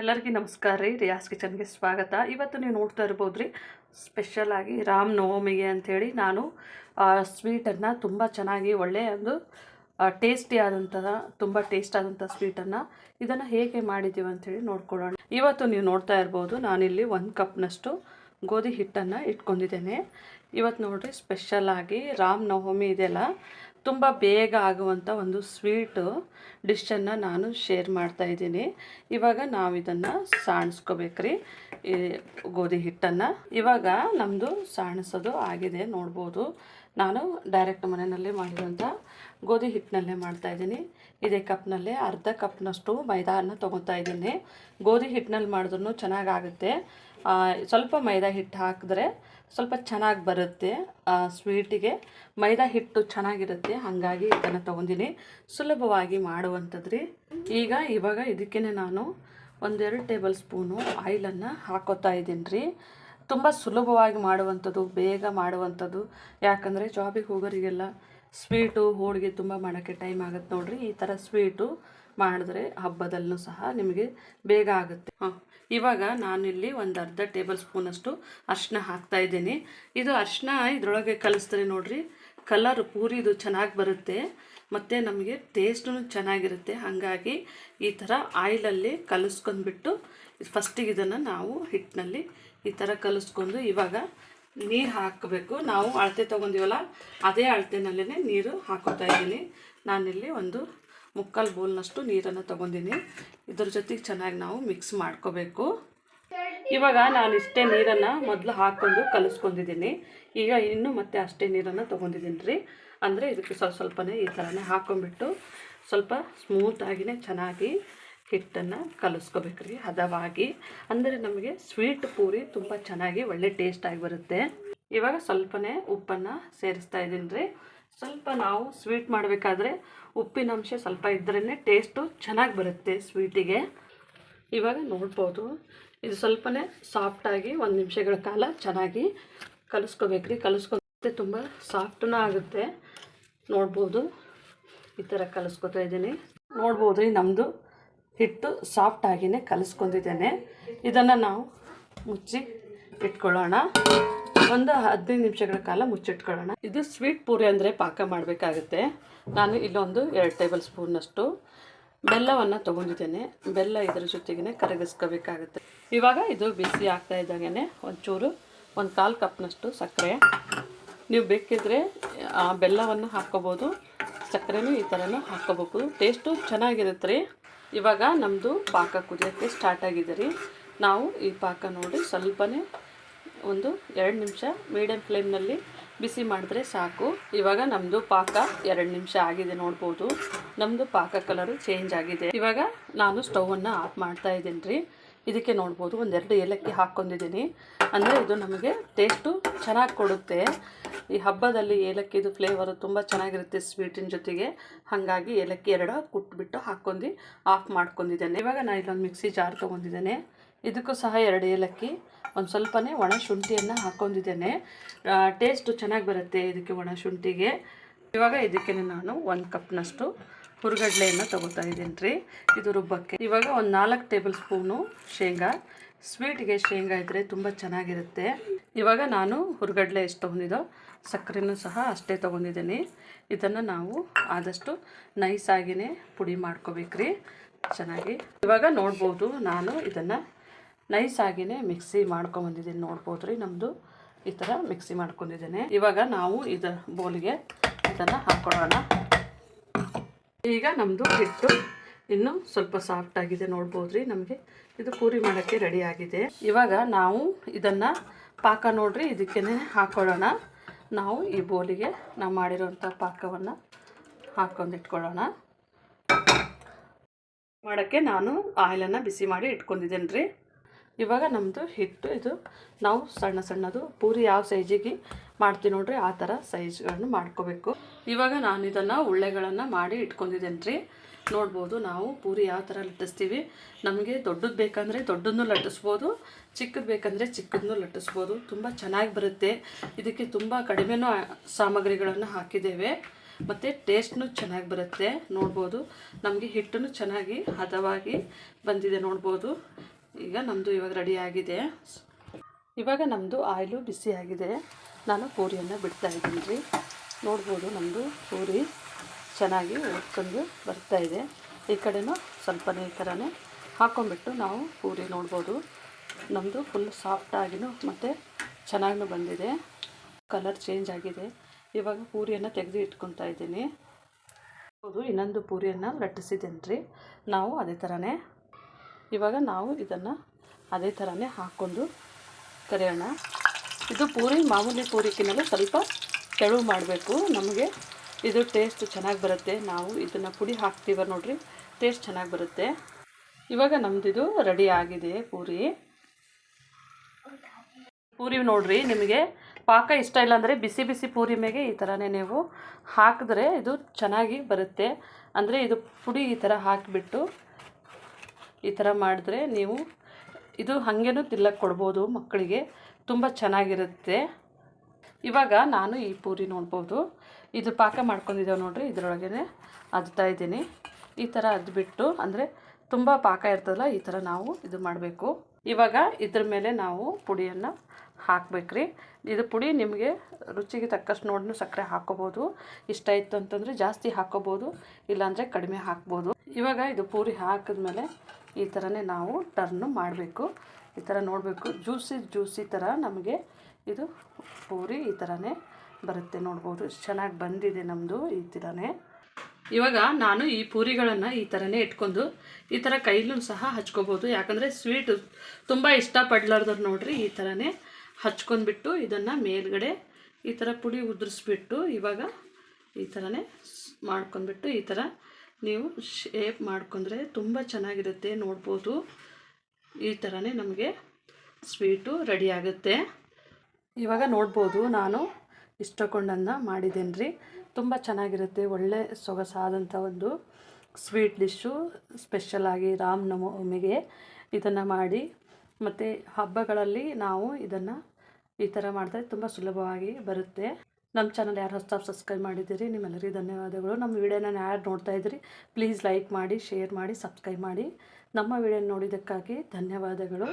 ಎಲ್ಲರಿಗೂ ನಮಸ್ಕಾರ ರೀ. ರಿಯಾಸ್ ಕಿಚನ್ಗೆ ಸ್ವಾಗತ. ಇವತ್ತು ನೀವು ನೋಡ್ತಾ ಇರ್ಬೋದು ರೀ, ಸ್ಪೆಷಲಾಗಿ ರಾಮ್ ನವಮಿಗೆ ಅಂಥೇಳಿ ನಾನು ಸ್ವೀಟನ್ನು ತುಂಬ ಚೆನ್ನಾಗಿ ಒಳ್ಳೆಯ ಒಂದು ಟೇಸ್ಟಿ ಆದಂತಹ ತುಂಬ ಟೇಸ್ಟ್ ಆದಂಥ ಸ್ವೀಟನ್ನು ಇದನ್ನು ಹೇಗೆ ಮಾಡಿದ್ದೀವಿ ಅಂಥೇಳಿ ನೋಡ್ಕೊಳ್ಳೋಣ. ಇವತ್ತು ನೀವು ನೋಡ್ತಾ ಇರ್ಬೋದು, ನಾನಿಲ್ಲಿ 1 ಕಪ್ನಷ್ಟು ಗೋಧಿ ಹಿಟ್ಟನ್ನು ಇಟ್ಕೊಂಡಿದ್ದೇನೆ. ಇವತ್ತು ನೋಡಿರಿ, ಸ್ಪೆಷಲಾಗಿ ರಾಮ್ ನವಮಿ ಇದೆಯಲ್ಲ, ತುಂಬ ಬೇಗ ಆಗುವಂಥ ಒಂದು ಸ್ವೀಟು ಡಿಶನ್ನು ನಾನು ಶೇರ್ ಮಾಡ್ತಾಯಿದ್ದೀನಿ. ಇವಾಗ ನಾವು ಇದನ್ನು ಸಾಣಿಸ್ಕೋಬೇಕ್ರಿ, ಈ ಗೋಧಿ ಹಿಟ್ಟನ್ನು. ಇವಾಗ ನಮ್ಮದು ಸಾಣಿಸೋದು ಆಗಿದೆ ನೋಡ್ಬೋದು. ನಾನು ಡೈರೆಕ್ಟ್ ಮನೆಯಲ್ಲೇ ಮಾಡಿರುವಂಥ ಗೋಧಿ ಹಿಟ್ಟಿನಲ್ಲೇ ಮಾಡ್ತಾಯಿದ್ದೀನಿ. ಇದೇ ಕಪ್ನಲ್ಲೇ ಅರ್ಧ ಕಪ್ನಷ್ಟು ಮೈದಾನ ತೊಗೊತಾ ಇದ್ದೀನಿ. ಗೋಧಿ ಹಿಟ್ಟಿನಲ್ಲಿ ಮಾಡಿದ್ರೂ ಚೆನ್ನಾಗಾಗುತ್ತೆ. ಸ್ವಲ್ಪ ಮೈದಾ ಹಿಟ್ಟು ಹಾಕಿದ್ರೆ ಸ್ವಲ್ಪ ಚೆನ್ನಾಗಿ ಬರುತ್ತೆ. ಸ್ವೀಟಿಗೆ ಮೈದಾ ಹಿಟ್ಟು ಚೆನ್ನಾಗಿರುತ್ತೆ, ಹಾಗಾಗಿ ಇದನ್ನು ತೊಗೊಂಡಿನಿ. ಸುಲಭವಾಗಿ ಮಾಡುವಂಥದ್ದು ರೀ. ಇವಾಗ ಇದಕ್ಕೇ ನಾನು 1-2 ಟೇಬಲ್ ಸ್ಪೂನು ಆಯಿಲನ್ನು ಹಾಕೋತಾ ಇದ್ದೀನಿ ರೀ. ತುಂಬ ಸುಲಭವಾಗಿ ಮಾಡುವಂಥದ್ದು, ಬೇಗ ಮಾಡುವಂಥದ್ದು. ಯಾಕಂದರೆ ಜಾಬಿಗೆ ಹೋಗೋರಿಗೆಲ್ಲ ಸ್ವೀಟು ಹೋಳಿಗೆ ತುಂಬ ಮಾಡೋಕ್ಕೆ ಟೈಮ್ ಆಗುತ್ತೆ ನೋಡಿರಿ. ಈ ಥರ ಸ್ವೀಟು ಮಾಡಿದ್ರೆ ಹಬ್ಬದಲ್ಲೂ ಸಹ ನಿಮಗೆ ಬೇಗ ಆಗುತ್ತೆ. ಇವಾಗ ನಾನಿಲ್ಲಿ ಒಂದು ಅರ್ಧ ಟೇಬಲ್ ಸ್ಪೂನಷ್ಟು ಅರಿಶಿನ ಹಾಕ್ತಾಯಿದ್ದೀನಿ. ಇದು ಅರಿಶಿನ ಇದರೊಳಗೆ ಕಲಿಸ್ತಾರೆ ನೋಡಿರಿ, ಕಲರ್ ಪೂರಿದು ಚೆನ್ನಾಗಿ ಬರುತ್ತೆ ಮತ್ತು ನಮಗೆ ಟೇಸ್ಟೂ ಚೆನ್ನಾಗಿರುತ್ತೆ. ಹಾಗಾಗಿ ಈ ಥರ ಆಯಿಲಲ್ಲಿ ಕಲಿಸ್ಕೊಂಡ್ಬಿಟ್ಟು ಫಸ್ಟಿಗೆ ಇದನ್ನು ನಾವು ಹಿಟ್ಟಿನಲ್ಲಿ ಈ ಥರ ಕಲಿಸ್ಕೊಂಡು ಇವಾಗ ನೀರು ಹಾಕಬೇಕು. ನಾವು ಅಳತೆ ತೊಗೊಂಡಿವಲ್ಲ, ಅದೇ ಅಳತೆನಲ್ಲೇ ನೀರು ಹಾಕೋತಾ ಇದ್ದೀನಿ. ನಾನಿಲ್ಲಿ ಒಂದು 3/4 ಬೌಲ್ನಷ್ಟು ನೀರನ್ನು ತೊಗೊಂಡಿನಿ. ಇದ್ರ ಜೊತೆಗೆ ಚೆನ್ನಾಗಿ ನಾವು ಮಿಕ್ಸ್ ಮಾಡ್ಕೋಬೇಕು. ಇವಾಗ ನಾನು ಇಷ್ಟೇ ನೀರನ್ನು ಮೊದಲು ಹಾಕ್ಕೊಂಡು ಕಲಿಸ್ಕೊಂಡಿದ್ದೀನಿ. ಈಗ ಇನ್ನೂ ಮತ್ತೆ ಅಷ್ಟೇ ನೀರನ್ನು ತೊಗೊಂಡಿದ್ದೀನಿ ರೀ. ಅಂದರೆ ಇದಕ್ಕೆ ಸ್ವಲ್ಪನೇ ಈ ಥರನೇ ಹಾಕ್ಕೊಂಬಿಟ್ಟು ಸ್ವಲ್ಪ ಸ್ಮೂತಾಗಿಯೇ ಚೆನ್ನಾಗಿ ಹಿಟ್ಟನ್ನು ಕಲಿಸ್ಕೋಬೇಕ್ರಿ, ಹದವಾಗಿ. ಅಂದರೆ ನಮಗೆ ಸ್ವೀಟ್ ಪೂರಿ ತುಂಬ ಚೆನ್ನಾಗಿ ಒಳ್ಳೆ ಟೇಸ್ಟಾಗಿ ಬರುತ್ತೆ. ಇವಾಗ ಸ್ವಲ್ಪನೇ ಉಪ್ಪನ್ನು ಸೇರಿಸ್ತಾ ಇದ್ದೀನಿ ರೀ. ಸ್ವಲ್ಪ ನಾವು ಸ್ವೀಟ್ ಮಾಡಬೇಕಾದ್ರೆ ಉಪ್ಪಿನಂಶ ಸ್ವಲ್ಪ ಇದ್ರೇ ಟೇಸ್ಟು ಚೆನ್ನಾಗಿ ಬರುತ್ತೆ ಸ್ವೀಟಿಗೆ. ಇವಾಗ ನೋಡ್ಬೋದು, ಇದು ಸ್ವಲ್ಪನೇ ಸಾಫ್ಟಾಗಿ 1 ನಿಮಿಷಗಳ ಕಾಲ ಚೆನ್ನಾಗಿ ಕಲಿಸ್ಕೋಬೇಕ್ರಿ. ಕಲಿಸ್ಕೊಂಡ್ರೆ ತುಂಬ ಸಾಫ್ಟೂ ಆಗುತ್ತೆ. ನೋಡ್ಬೋದು, ಈ ಥರ ಕಲಿಸ್ಕೊತಾ ಇದ್ದೀನಿ. ನೋಡ್ಬೋದು ರೀ, ನಮ್ಮದು ಹಿಟ್ಟು ಸಾಫ್ಟಾಗಿಯೇ ಕಲಿಸ್ಕೊಂಡಿದ್ದೇನೆ. ಇದನ್ನು ನಾವು ಮುಚ್ಚಿ ಇಟ್ಕೊಳ್ಳೋಣ. ಒಂದು 15 ನಿಮಿಷಗಳ ಕಾಲ ಮುಚ್ಚಿಟ್ಕೊಳ್ಳೋಣ. ಇದು ಸ್ವೀಟ್ ಪೂರಿ ಅಂದರೆ ಪಾಕ ಮಾಡಬೇಕಾಗುತ್ತೆ. ನಾನು ಇಲ್ಲೊಂದು 2 ಟೇಬಲ್ ಸ್ಪೂನ್ನಷ್ಟು ಬೆಲ್ಲವನ್ನು ತೊಗೊಂಡಿದ್ದೇನೆ. ಬೆಲ್ಲ ಇದರ ಜೊತೆಗೇ ಕರಗಿಸ್ಕೋಬೇಕಾಗುತ್ತೆ. ಇವಾಗ ಇದು ಬಿಸಿ ಆಗ್ತಾ ಇದ್ದಾಗೇ ಒಂಚೂರು 1/4 ಕಪ್ನಷ್ಟು ಸಕ್ಕರೆ. ನೀವು ಬೇಕಿದ್ರೆ ಬೆಲ್ಲವನ್ನು ಹಾಕ್ಕೋಬೋದು, ಸಕ್ಕರೆನೂ ಈ ಥರನೂ ಹಾಕ್ಕೋಬೇಕು. ಟೇಸ್ಟು ಚೆನ್ನಾಗಿರುತ್ತೆ ರೀ. ಇವಾಗ ನಮ್ಮದು ಪಾಕ ಕುದಿಯೋಕ್ಕೆ ಸ್ಟಾರ್ಟ್ ಆಗಿದೆ ರೀ. ನಾವು ಈ ಪಾಕ ನೋಡಿ ಸ್ವಲ್ಪನೇ ಒಂದು 2 ನಿಮಿಷ ಮೀಡಿಯಮ್ ಫ್ಲೇಮ್ನಲ್ಲಿ ಬಿಸಿ ಮಾಡಿದ್ರೆ ಸಾಕು. ಇವಾಗ ನಮ್ಮದು ಪಾಕ 2 ನಿಮಿಷ ಆಗಿದೆ. ನೋಡ್ಬೋದು, ನಮ್ಮದು ಪಾಕ ಕಲರು ಚೇಂಜ್ ಆಗಿದೆ. ಇವಾಗ ನಾನು ಸ್ಟವನ್ನು ಆಫ್ ಮಾಡ್ತಾ ಇದ್ದೀನಿ ರೀ. ಇದಕ್ಕೆ ನೋಡ್ಬೋದು 1-2 ಏಲಕ್ಕಿ ಹಾಕ್ಕೊಂಡಿದ್ದೀನಿ. ಅಂದರೆ ಇದು ನಮಗೆ ಟೇಸ್ಟು ಚೆನ್ನಾಗಿ ಕೊಡುತ್ತೆ. ಈ ಹಬ್ಬದಲ್ಲಿ ಏಲಕ್ಕಿದು ಫ್ಲೇವರು ತುಂಬ ಚೆನ್ನಾಗಿರುತ್ತೆ ಸ್ವೀಟಿನ ಜೊತೆಗೆ. ಹಾಗಾಗಿ ಏಲಕ್ಕಿ 2 ಕುಟ್ಬಿಟ್ಟು ಹಾಕ್ಕೊಂಡು ಆಫ್ ಮಾಡ್ಕೊಂಡಿದ್ದೇನೆ. ಇವಾಗ ನಾನು ಇಲ್ಲೊಂದು ಮಿಕ್ಸಿ ಜಾರ್ ತೊಗೊಂಡಿದ್ದೇನೆ. ಇದಕ್ಕೂ ಸಹ 2 ಏಲಕ್ಕಿ, ಒಂದು ಸ್ವಲ್ಪನೇ ಒಣ ಶುಂಠಿಯನ್ನು ಹಾಕ್ಕೊಂಡಿದ್ದೇನೆ. ಟೇಸ್ಟು ಚೆನ್ನಾಗಿ ಬರುತ್ತೆ ಇದಕ್ಕೆ ಒಣ ಶುಂಠಿಗೆ. ಇವಾಗ ಇದಕ್ಕೆ ನಾನು 1 ಕಪ್ನಷ್ಟು ಹುರ್ಗಡ್ಲೆಯನ್ನು ತೊಗೋತಾ ಇದ್ದೀನಿ ರೀ, ಇದು ರುಬ್ಬಕ್ಕೆ. ಇವಾಗ ಒಂದು 4 ಟೇಬಲ್ ಸ್ಪೂನು ಶೇಂಗಾ. ಸ್ವೀಟಿಗೆ ಶೇಂಗಾ ಇದ್ದರೆ ತುಂಬ ಚೆನ್ನಾಗಿರುತ್ತೆ. ಇವಾಗ ನಾನು ಹುರ್ಗಡ್ಲೆ ಎಷ್ಟು ತೊಗೊಂಡಿದ್ದೋ ಸಕ್ಕರೆನೂ ಸಹ ಅಷ್ಟೇ ತೊಗೊಂಡಿದ್ದೀನಿ. ಇದನ್ನು ನಾವು ಆದಷ್ಟು ನೈಸಾಗಿಯೇ ಪುಡಿ ಮಾಡ್ಕೋಬೇಕ್ರಿ ಚೆನ್ನಾಗಿ. ಇವಾಗ ನೋಡ್ಬೋದು, ನಾನು ಇದನ್ನು ನೈಸಾಗಿಯೇ ಮಿಕ್ಸಿ ಮಾಡ್ಕೊಂಬಂದಿದ್ದೀನಿ. ನೋಡ್ಬೋದು ರೀ, ನಮ್ಮದು ಈ ಥರ ಮಿಕ್ಸಿ ಮಾಡ್ಕೊಂಡಿದ್ದೇನೆ. ಇವಾಗ ನಾವು ಇದು ಬೌಲಿಗೆ ಇದನ್ನು ಹಾಕ್ಕೊಳ್ಳೋಣ. ಈಗ ನಮ್ಮದು ಹಿಟ್ಟು ಇನ್ನೂ ಸ್ವಲ್ಪ ಸಾಫ್ಟಾಗಿದೆ. ನೋಡ್ಬೋದು ರೀ, ನಮಗೆ ಇದು ಪೂರಿ ಮಾಡೋಕ್ಕೆ ರೆಡಿ ಆಗಿದೆ. ಇವಾಗ ನಾವು ಇದನ್ನು ಪಾಕ ನೋಡ್ರಿ ಇದಕ್ಕೇ ಹಾಕ್ಕೊಳ್ಳೋಣ. ನಾವು ಈ ಬೌಲಿಗೆ ನಾವು ಮಾಡಿರೋಂಥ ಪಾಕವನ್ನು ಹಾಕ್ಕೊಂಡಿಟ್ಕೊಳ್ಳೋಣ. ಮಾಡೋಕ್ಕೆ ನಾನು ಆಯಿಲನ್ನು ಬಿಸಿ ಮಾಡಿ ಇಟ್ಕೊಂಡಿದ್ದೇನೆ ರೀ. ಇವಾಗ ನಮ್ಮದು ಹಿಟ್ಟು ಇದು ನಾವು ಸಣ್ಣದು ಪೂರಿ ಯಾವ ಸೈಜಿಗೆ ಮಾಡ್ತೀವಿ ನೋಡ್ರಿ, ಆ ಥರ ಸೈಜ್ಗಳನ್ನು ಮಾಡ್ಕೋಬೇಕು. ಇವಾಗ ನಾನು ಇದನ್ನು ಉಳ್ಳೆಗಳನ್ನು ಮಾಡಿ ಇಟ್ಕೊಂಡಿದ್ದೇನೆ ರೀ. ನೋಡ್ಬೋದು, ನಾವು ಪೂರಿ ಯಾವ ಥರ ಲಟ್ಟಿಸ್ತೀವಿ. ನಮಗೆ ದೊಡ್ಡದು ಬೇಕಂದರೆ ದೊಡ್ಡದನ್ನು ಲಟ್ಟಿಸ್ಬೋದು, ಚಿಕ್ಕದು ಬೇಕಂದರೆ ಚಿಕ್ಕದನ್ನು ಲಟ್ಟಿಸ್ಬೋದು. ತುಂಬ ಚೆನ್ನಾಗಿ ಬರುತ್ತೆ. ಇದಕ್ಕೆ ತುಂಬ ಕಡಿಮೆನೂ ಸಾಮಗ್ರಿಗಳನ್ನು ಹಾಕಿದ್ದೇವೆ ಮತ್ತು ಟೇಸ್ಟ್ನೂ ಚೆನ್ನಾಗಿ ಬರುತ್ತೆ. ನೋಡ್ಬೋದು, ನಮಗೆ ಹಿಟ್ಟನ್ನು ಚೆನ್ನಾಗಿ ಹದವಾಗಿ ಬಂದಿದೆ. ನೋಡ್ಬೋದು, ಈಗ ನಮ್ಮದು ಇವಾಗ ರೆಡಿ ಆಗಿದೆ. ಇವಾಗ ನಮ್ಮದು ಆಯಿಲು ಬಿಸಿ ಆಗಿದೆ. ನಾನು ಪೂರಿಯನ್ನು ಬಿಡ್ತಾ ಇದ್ದೀನಿ ರೀ. ನೋಡ್ಬೋದು ನಮ್ಮದು ಪೂರಿ ಚೆನ್ನಾಗಿ ಉಟ್ಕೊಂಡು ಬರ್ತಾಯಿದೆ. ಈ ಕಡೆನೂ ಸ್ವಲ್ಪ ಈ ಥರನೇ ಹಾಕ್ಕೊಂಬಿಟ್ಟು ನಾವು ಪೂರಿ ನೋಡ್ಬೋದು. ನಮ್ಮದು ಫುಲ್ ಸಾಫ್ಟಾಗಿನೂ ಮತ್ತು ಚೆನ್ನಾಗೂ ಬಂದಿದೆ. ಕಲರ್ ಚೇಂಜ್ ಆಗಿದೆ. ಇವಾಗ ಪೂರಿಯನ್ನು ತೆಗೆದು ಇಟ್ಕೊತಾ ಇದ್ದೀನಿ. ಹೌದು, ಇನ್ನೊಂದು ಪೂರಿಯನ್ನು ಲಟ್ಟಿಸಿದ್ದೀನಿ ರೀ. ನಾವು ಅದೇ ಥರನೇ ಇವಾಗ ನಾವು ಇದನ್ನು ಅದೇ ಥರನೇ ಹಾಕ್ಕೊಂಡು ಕರಿಯೋಣ. ಇದು ಪೂರಿ ಮಾಮೂಲಿ ಪೂರಿಗಿಂತಲೂ ಸ್ವಲ್ಪ ತೆಳು ಮಾಡಬೇಕು. ನಮಗೆ ಇದು ಟೇಸ್ಟ್ ಚೆನ್ನಾಗಿ ಬರುತ್ತೆ. ನಾವು ಇದನ್ನು ಪುಡಿ ಹಾಕ್ತೀವ ನೋಡಿರಿ, ಟೇಸ್ಟ್ ಚೆನ್ನಾಗಿ ಬರುತ್ತೆ. ಇವಾಗ ನಮ್ಮದಿದು ರೆಡಿ ಆಗಿದೆ ಪೂರಿ. ಪೂರಿ ನೋಡಿರಿ, ನಿಮಗೆ ಪಾಕ ಇಷ್ಟ ಇಲ್ಲ ಅಂದರೆ ಬಿಸಿ ಬಿಸಿ ಪೂರಿ ಮೇಲೆ ಈ ಥರನೇ ನೀವು ಹಾಕಿದ್ರೆ ಇದು ಚೆನ್ನಾಗಿ ಬರುತ್ತೆ. ಅಂದರೆ ಇದು ಪುಡಿ ಈ ಥರ ಹಾಕಿಬಿಟ್ಟು ಈ ಥರ ಮಾಡಿದ್ರೆ ನೀವು ಇದು ಹಾಗೇನೂ ತಿನ್ನಕ್ಕೆ ಕೊಡ್ಬೋದು ಮಕ್ಕಳಿಗೆ, ತುಂಬ ಚೆನ್ನಾಗಿರುತ್ತೆ. ಇವಾಗ ನಾನು ಈ ಪೂರಿ ನೋಡ್ಬೋದು, ಇದು ಪಾಕ ಮಾಡ್ಕೊಂಡಿದ್ದೇವೆ ನೋಡಿರಿ, ಇದರೊಳಗೇ ಅದ್ತಾ ಇದ್ದೀನಿ. ಈ ಥರ ಅದ್ಬಿಟ್ಟು, ಅಂದರೆ ತುಂಬ ಪಾಕ ಇರ್ತದಲ್ಲ, ಈ ಥರ ನಾವು ಇದು ಮಾಡಬೇಕು. ಇವಾಗ ಇದ್ರ ಮೇಲೆ ನಾವು ಪುಡಿಯನ್ನು ಹಾಕ್ಬೇಕ್ರಿ. ಇದು ಪುಡಿ ನಿಮಗೆ ರುಚಿಗೆ ತಕ್ಕಷ್ಟು ನೋಡಿ ಸಕ್ಕರೆ ಹಾಕ್ಕೋಬೋದು. ಇಷ್ಟ ಇತ್ತು ಅಂತಂದರೆ ಜಾಸ್ತಿ ಹಾಕ್ಕೋಬೋದು, ಇಲ್ಲಾಂದರೆ ಕಡಿಮೆ ಹಾಕ್ಬೋದು. ಇವಾಗ ಇದು ಪೂರಿ ಹಾಕಿದ್ಮೇಲೆ ಈ ಥರನೇ ನಾವು ಟರ್ನು ಮಾಡಬೇಕು. ಈ ಥರ ನೋಡಬೇಕು, ಜ್ಯೂಸಿ ಥರ ನಮಗೆ ಇದು ಪೂರಿ ಈ ಥರನೇ ಬರುತ್ತೆ. ನೋಡ್ಬೋದು ಚೆನ್ನಾಗಿ ಬಂದಿದೆ ನಮ್ಮದು ಈ ಥರನೇ. ಇವಾಗ ನಾನು ಈ ಪೂರಿಗಳನ್ನು ಈ ಥರನೇ ಇಟ್ಕೊಂಡು ಈ ಥರ ಕೈಲೂ ಸಹ ಹಚ್ಕೋಬೋದು. ಯಾಕಂದರೆ ಸ್ವೀಟ್ ತುಂಬ ಇಷ್ಟಪಡ್ಲಾರ್ದವ್ರು ನೋಡಿರಿ ಈ ಥರನೇ ಹಚ್ಕೊಂಡ್ಬಿಟ್ಟು ಇದನ್ನು ಮೇಲ್ಗಡೆ ಈ ಥರ ಪುಡಿ ಉದುರಿಸ್ಬಿಟ್ಟು ಇವಾಗ ಈ ಥರನೇ ಮಾಡ್ಕೊಂಡ್ಬಿಟ್ಟು ಈ ಥರ ನೀವು ಶೇಪ್ ಮಾಡ್ಕೊಂಡ್ರೆ ತುಂಬ ಚೆನ್ನಾಗಿರುತ್ತೆ. ನೋಡ್ಬೋದು ಈ ಥರನೇ ನಮಗೆ ಸ್ವೀಟು ರೆಡಿ ಆಗುತ್ತೆ. ಇವಾಗ ನೋಡ್ಬೋದು ನಾನು ಇಷ್ಟಕೊಂಡನ್ನು ಮಾಡಿದ್ದೇನೆ ರೀ. ತುಂಬ ಚೆನ್ನಾಗಿರುತ್ತೆ. ಒಳ್ಳೆ ಸೊಗಸಾದಂಥ ಒಂದು ಸ್ವೀಟ್ ಡಿಶ್ಶು. ಸ್ಪೆಷಲಾಗಿ ರಾಮನವಮಿಗೆ ಇದನ್ನು ಮಾಡಿ, ಮತ್ತು ಹಬ್ಬಗಳಲ್ಲಿ ನಾವು ಇದನ್ನು ಈ ಥರ ಮಾಡಿದ್ರೆ ತುಂಬ ಸುಲಭವಾಗಿ ಬರುತ್ತೆ. ನಮ್ಮ ಚಾನಲ್ ಯಾರು ಹೊಸದಾಗಿ ಸಬ್ಸ್ಕ್ರೈಬ್ ಮಾಡಿದ್ದೀರಿ ನಿಮ್ಮೆಲ್ಲರಿಗೂ ಧನ್ಯವಾದಗಳು. ನಮ್ಮ ವಿಡಿಯೋನ ಯಾರು ನೋಡ್ತಾ ಇದ್ದೀರಿ ಪ್ಲೀಸ್ ಲೈಕ್ ಮಾಡಿ, ಶೇರ್ ಮಾಡಿ, ಸಬ್ಸ್ಕ್ರೈಬ್ ಮಾಡಿ. ನಮ್ಮ ವಿಡಿಯೋನ ನೋಡಿದ್ದಕ್ಕಾಗಿ ಧನ್ಯವಾದಗಳು.